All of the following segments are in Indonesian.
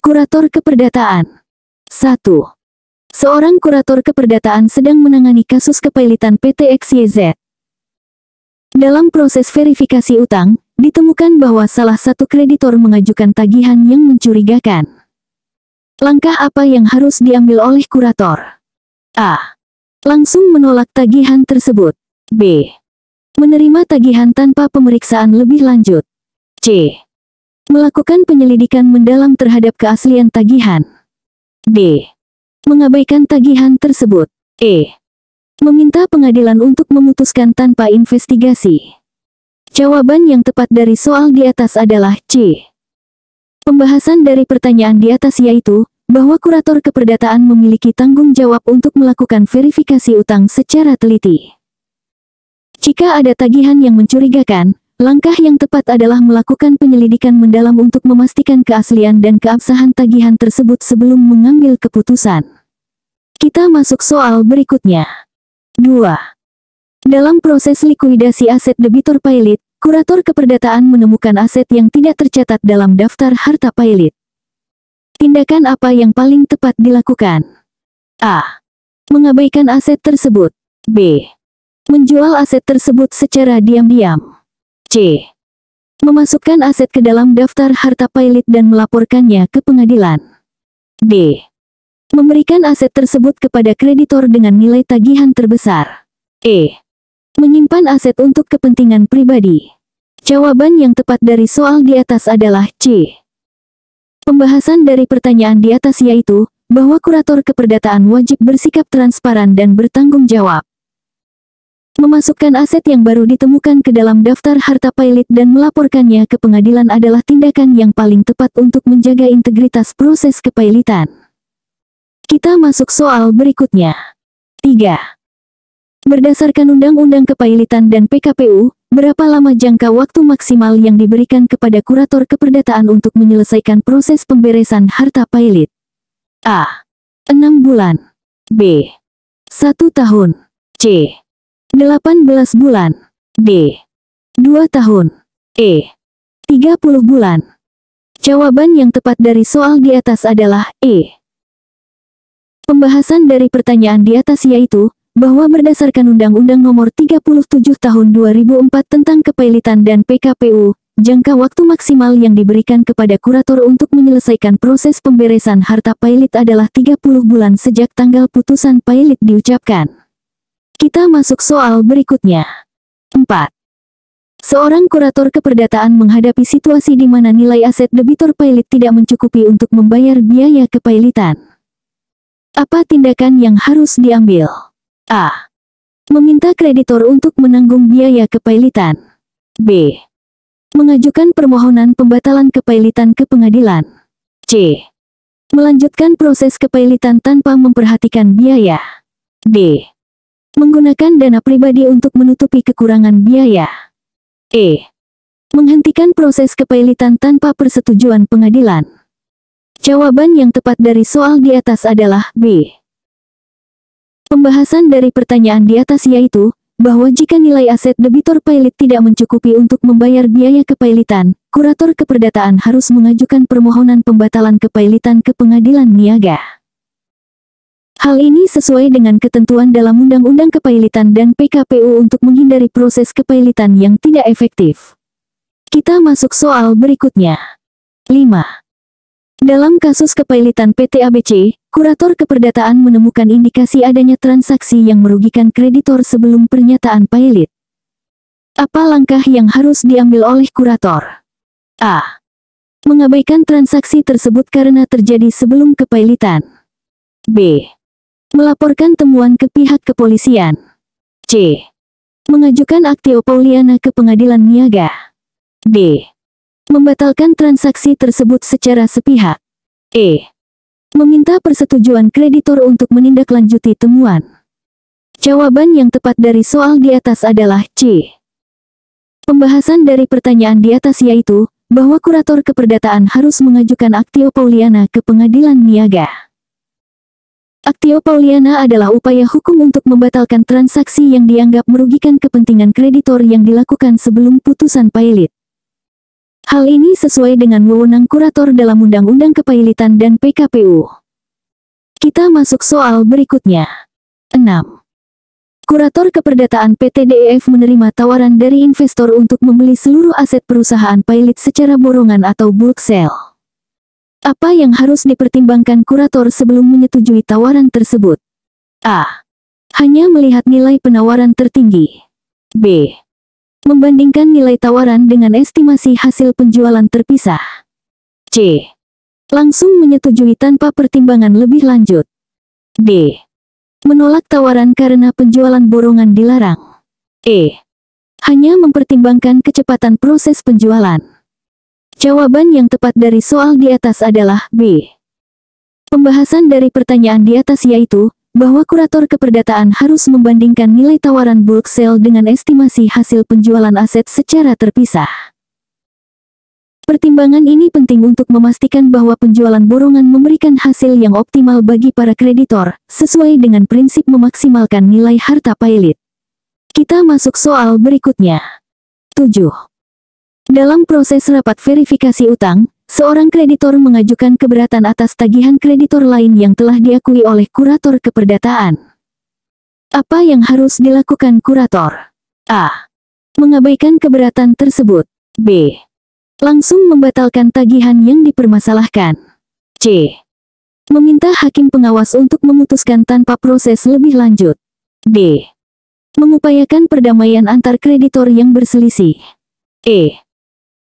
Kurator keperdataan. 1. Seorang kurator keperdataan sedang menangani kasus kepailitan PT XYZ. Dalam proses verifikasi utang, ditemukan bahwa salah satu kreditor mengajukan tagihan yang mencurigakan. Langkah apa yang harus diambil oleh kurator? A. Langsung menolak tagihan tersebut. B. Menerima tagihan tanpa pemeriksaan lebih lanjut. C. Melakukan penyelidikan mendalam terhadap keaslian tagihan. D. Mengabaikan tagihan tersebut. E. Meminta pengadilan untuk memutuskan tanpa investigasi. Jawaban yang tepat dari soal di atas adalah C. Pembahasan dari pertanyaan di atas yaitu, bahwa kurator keperdataan memiliki tanggung jawab untuk melakukan verifikasi utang secara teliti. Jika ada tagihan yang mencurigakan, langkah yang tepat adalah melakukan penyelidikan mendalam untuk memastikan keaslian dan keabsahan tagihan tersebut sebelum mengambil keputusan. Kita masuk soal berikutnya. 2. Dalam proses likuidasi aset debitor pailit, kurator keperdataan menemukan aset yang tidak tercatat dalam daftar harta pailit. Tindakan apa yang paling tepat dilakukan? A. Mengabaikan aset tersebut. B. Menjual aset tersebut secara diam-diam. C. Memasukkan aset ke dalam daftar harta pailit dan melaporkannya ke pengadilan. D. Memberikan aset tersebut kepada kreditor dengan nilai tagihan terbesar. E. Menyimpan aset untuk kepentingan pribadi. Jawaban yang tepat dari soal di atas adalah C. Pembahasan dari pertanyaan di atas yaitu, bahwa kurator keperdataan wajib bersikap transparan dan bertanggung jawab. Memasukkan aset yang baru ditemukan ke dalam daftar harta pailit dan melaporkannya ke pengadilan adalah tindakan yang paling tepat untuk menjaga integritas proses kepailitan. Kita masuk soal berikutnya. 3. Berdasarkan Undang-Undang Kepailitan dan PKPU, berapa lama jangka waktu maksimal yang diberikan kepada kurator keperdataan untuk menyelesaikan proses pemberesan harta pailit? A. 6 bulan. B. 1 tahun. C. 18 bulan. D. 2 tahun. E. 30 bulan. Jawaban yang tepat dari soal di atas adalah E. Pembahasan dari pertanyaan di atas yaitu, bahwa berdasarkan Undang-Undang Nomor 37 Tahun 2004 tentang Kepailitan dan PKPU, jangka waktu maksimal yang diberikan kepada kurator untuk menyelesaikan proses pemberesan harta pailit adalah 30 bulan sejak tanggal putusan pailit diucapkan. Kita masuk soal berikutnya. 4. Seorang kurator keperdataan menghadapi situasi di mana nilai aset debitor pailit tidak mencukupi untuk membayar biaya kepailitan. Apa tindakan yang harus diambil? A. Meminta kreditor untuk menanggung biaya kepailitan. B. Mengajukan permohonan pembatalan kepailitan ke pengadilan. C. Melanjutkan proses kepailitan tanpa memperhatikan biaya. D. Menggunakan dana pribadi untuk menutupi kekurangan biaya. E. Menghentikan proses kepailitan tanpa persetujuan pengadilan. Jawaban yang tepat dari soal di atas adalah B. Pembahasan dari pertanyaan di atas yaitu, bahwa jika nilai aset debitor pailit tidak mencukupi untuk membayar biaya kepailitan, kurator keperdataan harus mengajukan permohonan pembatalan kepailitan ke pengadilan niaga. Hal ini sesuai dengan ketentuan dalam Undang-Undang Kepailitan dan PKPU untuk menghindari proses kepailitan yang tidak efektif. Kita masuk soal berikutnya. 5. Dalam kasus kepailitan PT ABC, kurator keperdataan menemukan indikasi adanya transaksi yang merugikan kreditor sebelum pernyataan pailit. Apa langkah yang harus diambil oleh kurator? A. Mengabaikan transaksi tersebut karena terjadi sebelum kepailitan. B. Melaporkan temuan ke pihak kepolisian. C. Mengajukan aktio pauliana ke pengadilan niaga. D. Membatalkan transaksi tersebut secara sepihak. E. Meminta persetujuan kreditor untuk menindaklanjuti temuan. Jawaban yang tepat dari soal di atas adalah C. Pembahasan dari pertanyaan di atas yaitu, bahwa kurator keperdataan harus mengajukan aktio pauliana ke pengadilan niaga. Aktio pauliana adalah upaya hukum untuk membatalkan transaksi yang dianggap merugikan kepentingan kreditor yang dilakukan sebelum putusan pailit. Hal ini sesuai dengan wewenang kurator dalam Undang-Undang Kepailitan dan PKPU. Kita masuk soal berikutnya. 6. Kurator Keperdataan PT DEF menerima tawaran dari investor untuk membeli seluruh aset perusahaan Pailit secara borongan atau bulk sale. Apa yang harus dipertimbangkan kurator sebelum menyetujui tawaran tersebut? A. Hanya melihat nilai penawaran tertinggi. B. Membandingkan nilai tawaran dengan estimasi hasil penjualan terpisah. C. Langsung menyetujui tanpa pertimbangan lebih lanjut. D. Menolak tawaran karena penjualan borongan dilarang. E. Hanya mempertimbangkan kecepatan proses penjualan. Jawaban yang tepat dari soal di atas adalah B. Pembahasan dari pertanyaan di atas yaitu, bahwa kurator keperdataan harus membandingkan nilai tawaran bulk sale dengan estimasi hasil penjualan aset secara terpisah. Pertimbangan ini penting untuk memastikan bahwa penjualan borongan memberikan hasil yang optimal bagi para kreditor, sesuai dengan prinsip memaksimalkan nilai harta Pailit. Kita masuk soal berikutnya. 7. Dalam proses rapat verifikasi utang, seorang kreditor mengajukan keberatan atas tagihan kreditor lain yang telah diakui oleh kurator keperdataan. Apa yang harus dilakukan kurator? A. Mengabaikan keberatan tersebut. B. Langsung membatalkan tagihan yang dipermasalahkan. C. Meminta hakim pengawas untuk memutuskan tanpa proses lebih lanjut. D. Mengupayakan perdamaian antar kreditor yang berselisih. E.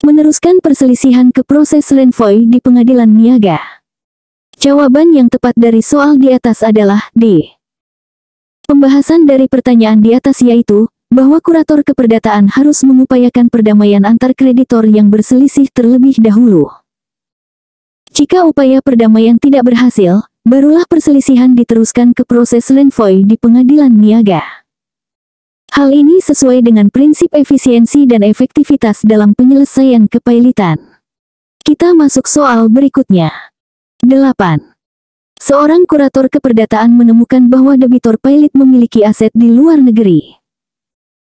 Meneruskan perselisihan ke proses renvoy di pengadilan niaga. Jawaban yang tepat dari soal di atas adalah D. Pembahasan dari pertanyaan di atas yaitu, bahwa kurator keperdataan harus mengupayakan perdamaian antar kreditor yang berselisih terlebih dahulu. Jika upaya perdamaian tidak berhasil, barulah perselisihan diteruskan ke proses renvoy di pengadilan niaga. Hal ini sesuai dengan prinsip efisiensi dan efektivitas dalam penyelesaian kepailitan. Kita masuk soal berikutnya. 8. Seorang kurator keperdataan menemukan bahwa debitur Pailit memiliki aset di luar negeri.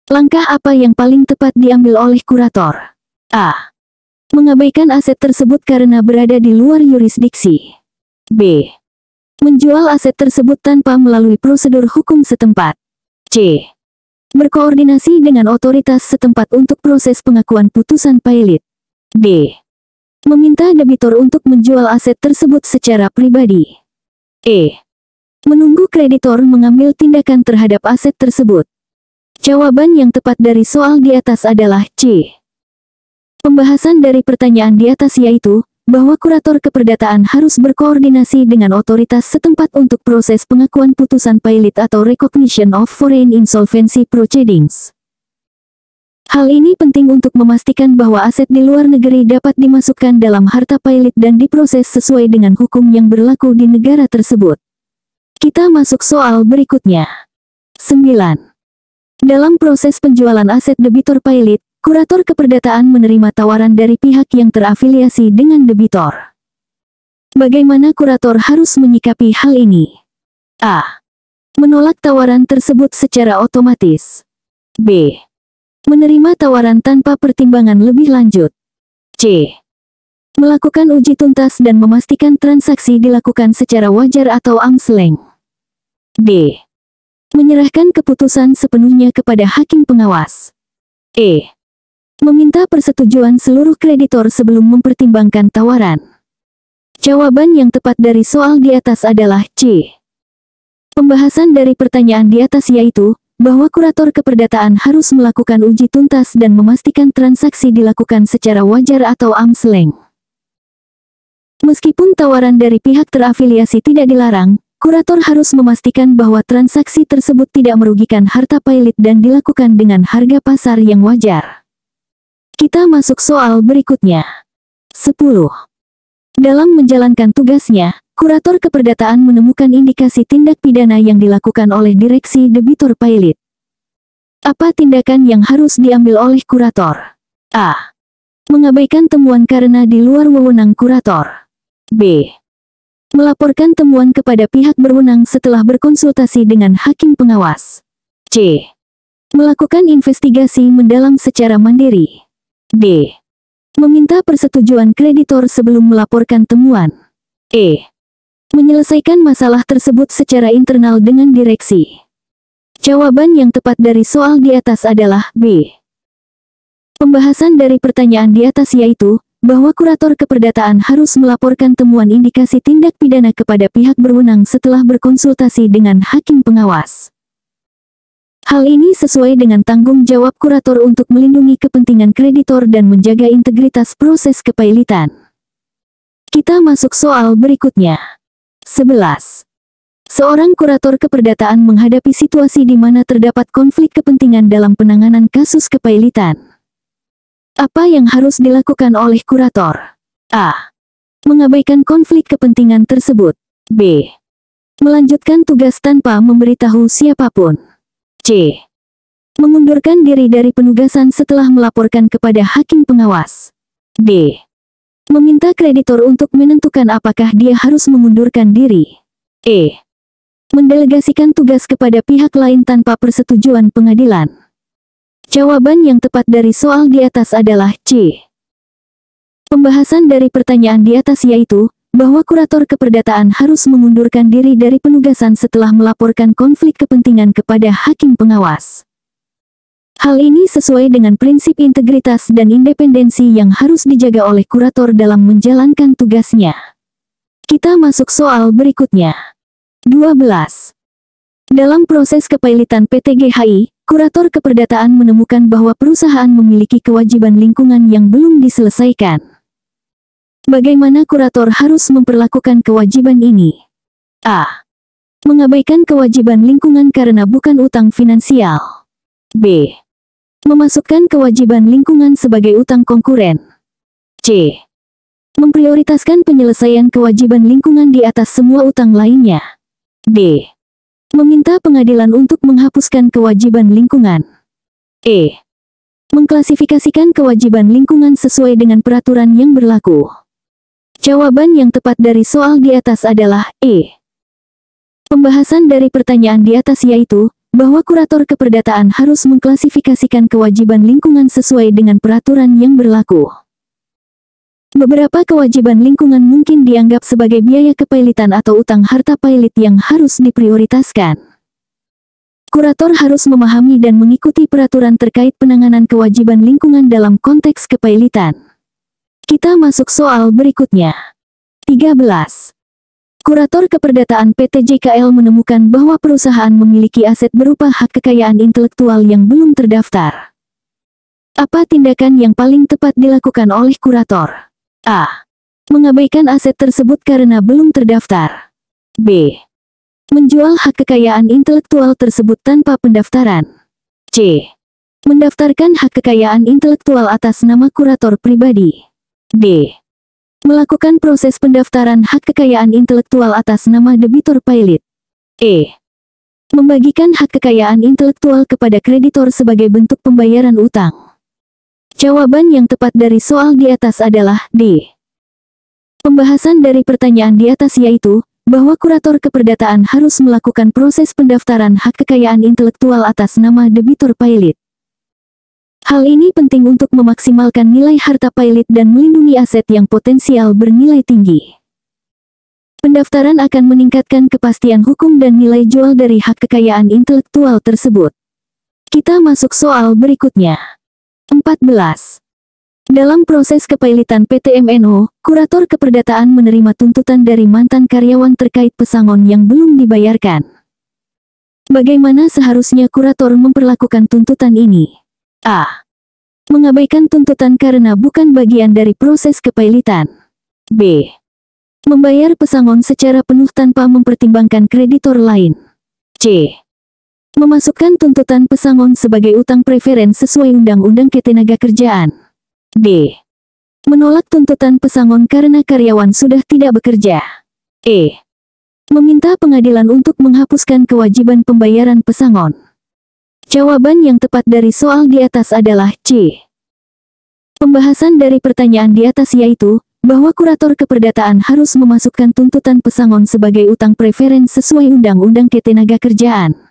Langkah apa yang paling tepat diambil oleh kurator? A. Mengabaikan aset tersebut karena berada di luar yurisdiksi. B. Menjual aset tersebut tanpa melalui prosedur hukum setempat. C. Berkoordinasi dengan otoritas setempat untuk proses pengakuan putusan Pailit. D. Meminta debitur untuk menjual aset tersebut secara pribadi. E. Menunggu kreditor mengambil tindakan terhadap aset tersebut. Jawaban yang tepat dari soal di atas adalah C. Pembahasan dari pertanyaan di atas yaitu, bahwa kurator keperdataan harus berkoordinasi dengan otoritas setempat untuk proses pengakuan putusan Pailit atau Recognition of Foreign Insolvency Proceedings. Hal ini penting untuk memastikan bahwa aset di luar negeri dapat dimasukkan dalam harta Pailit dan diproses sesuai dengan hukum yang berlaku di negara tersebut. Kita masuk soal berikutnya. 9. Dalam proses penjualan aset debitur Pailit, kurator keperdataan menerima tawaran dari pihak yang terafiliasi dengan debitor. Bagaimana kurator harus menyikapi hal ini? A. Menolak tawaran tersebut secara otomatis. B. Menerima tawaran tanpa pertimbangan lebih lanjut. C. Melakukan uji tuntas dan memastikan transaksi dilakukan secara wajar atau arm's length. D. Menyerahkan keputusan sepenuhnya kepada hakim pengawas. E. Meminta persetujuan seluruh kreditor sebelum mempertimbangkan tawaran. Jawaban yang tepat dari soal di atas adalah C. Pembahasan dari pertanyaan di atas yaitu, bahwa kurator keperdataan harus melakukan uji tuntas dan memastikan transaksi dilakukan secara wajar atau arm's length. Meskipun tawaran dari pihak terafiliasi tidak dilarang, kurator harus memastikan bahwa transaksi tersebut tidak merugikan harta Pailit dan dilakukan dengan harga pasar yang wajar. Kita masuk soal berikutnya. 10. Dalam menjalankan tugasnya, kurator keperdataan menemukan indikasi tindak pidana yang dilakukan oleh direksi debitur Pailit. Apa tindakan yang harus diambil oleh kurator? A. Mengabaikan temuan karena di luar wewenang kurator. B. Melaporkan temuan kepada pihak berwenang setelah berkonsultasi dengan hakim pengawas. C. Melakukan investigasi mendalam secara mandiri. D. Meminta persetujuan kreditor sebelum melaporkan temuan. E. Menyelesaikan masalah tersebut secara internal dengan direksi. Jawaban yang tepat dari soal di atas adalah B. Pembahasan dari pertanyaan di atas yaitu, bahwa kurator keperdataan harus melaporkan temuan indikasi tindak pidana kepada pihak berwenang setelah berkonsultasi dengan hakim pengawas. Hal ini sesuai dengan tanggung jawab kurator untuk melindungi kepentingan kreditor dan menjaga integritas proses kepailitan. Kita masuk soal berikutnya. 11. Seorang kurator keperdataan menghadapi situasi di mana terdapat konflik kepentingan dalam penanganan kasus kepailitan. Apa yang harus dilakukan oleh kurator? A. Mengabaikan konflik kepentingan tersebut. B. Melanjutkan tugas tanpa memberitahu siapapun. C. Mengundurkan diri dari penugasan setelah melaporkan kepada hakim pengawas. D. Meminta kreditor untuk menentukan apakah dia harus mengundurkan diri. E. Mendelegasikan tugas kepada pihak lain tanpa persetujuan pengadilan. Jawaban yang tepat dari soal di atas adalah C. Pembahasan dari pertanyaan di atas yaitu, bahwa kurator keperdataan harus mengundurkan diri dari penugasan setelah melaporkan konflik kepentingan kepada hakim pengawas. Hal ini sesuai dengan prinsip integritas dan independensi yang harus dijaga oleh kurator dalam menjalankan tugasnya. Kita masuk soal berikutnya. 12. Dalam proses kepailitan PT GHI, kurator keperdataan menemukan bahwa perusahaan memiliki kewajiban lingkungan yang belum diselesaikan. Bagaimana kurator harus memperlakukan kewajiban ini? A. Mengabaikan kewajiban lingkungan karena bukan utang finansial. B. Memasukkan kewajiban lingkungan sebagai utang konkuren. C. Memprioritaskan penyelesaian kewajiban lingkungan di atas semua utang lainnya. D. Meminta pengadilan untuk menghapuskan kewajiban lingkungan. E. Mengklasifikasikan kewajiban lingkungan sesuai dengan peraturan yang berlaku. Jawaban yang tepat dari soal di atas adalah E. Pembahasan dari pertanyaan di atas yaitu, bahwa kurator keperdataan harus mengklasifikasikan kewajiban lingkungan sesuai dengan peraturan yang berlaku. Beberapa kewajiban lingkungan mungkin dianggap sebagai biaya kepailitan atau utang harta pailit yang harus diprioritaskan. Kurator harus memahami dan mengikuti peraturan terkait penanganan kewajiban lingkungan dalam konteks kepailitan. Kita masuk soal berikutnya. 13. Kurator keperdataan PT JKL menemukan bahwa perusahaan memiliki aset berupa hak kekayaan intelektual yang belum terdaftar. Apa tindakan yang paling tepat dilakukan oleh kurator? A. Mengabaikan aset tersebut karena belum terdaftar. B. Menjual hak kekayaan intelektual tersebut tanpa pendaftaran. C. Mendaftarkan hak kekayaan intelektual atas nama kurator pribadi. D. Melakukan proses pendaftaran hak kekayaan intelektual atas nama debitur pailit. E. Membagikan hak kekayaan intelektual kepada kreditor sebagai bentuk pembayaran utang. Jawaban yang tepat dari soal di atas adalah D. Pembahasan dari pertanyaan di atas yaitu, bahwa kurator keperdataan harus melakukan proses pendaftaran hak kekayaan intelektual atas nama debitur pailit. Hal ini penting untuk memaksimalkan nilai harta pailit dan melindungi aset yang potensial bernilai tinggi. Pendaftaran akan meningkatkan kepastian hukum dan nilai jual dari hak kekayaan intelektual tersebut. Kita masuk soal berikutnya. 14. Dalam proses kepailitan PT MNO, kurator keperdataan menerima tuntutan dari mantan karyawan terkait pesangon yang belum dibayarkan. Bagaimana seharusnya kurator memperlakukan tuntutan ini? A. Mengabaikan tuntutan karena bukan bagian dari proses kepailitan. B. Membayar pesangon secara penuh tanpa mempertimbangkan kreditor lain. C. Memasukkan tuntutan pesangon sebagai utang preferen sesuai Undang-Undang Ketenagakerjaan. D. Menolak tuntutan pesangon karena karyawan sudah tidak bekerja. E. Meminta pengadilan untuk menghapuskan kewajiban pembayaran pesangon. Jawaban yang tepat dari soal di atas adalah C. Pembahasan dari pertanyaan di atas yaitu, bahwa kurator keperdataan harus memasukkan tuntutan pesangon sebagai utang preferen sesuai Undang-Undang Ketenagakerjaan.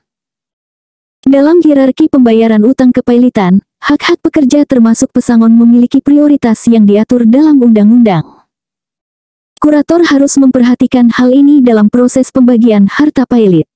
Dalam hierarki pembayaran utang kepailitan, hak-hak pekerja termasuk pesangon memiliki prioritas yang diatur dalam undang-undang. Kurator harus memperhatikan hal ini dalam proses pembagian harta pailit.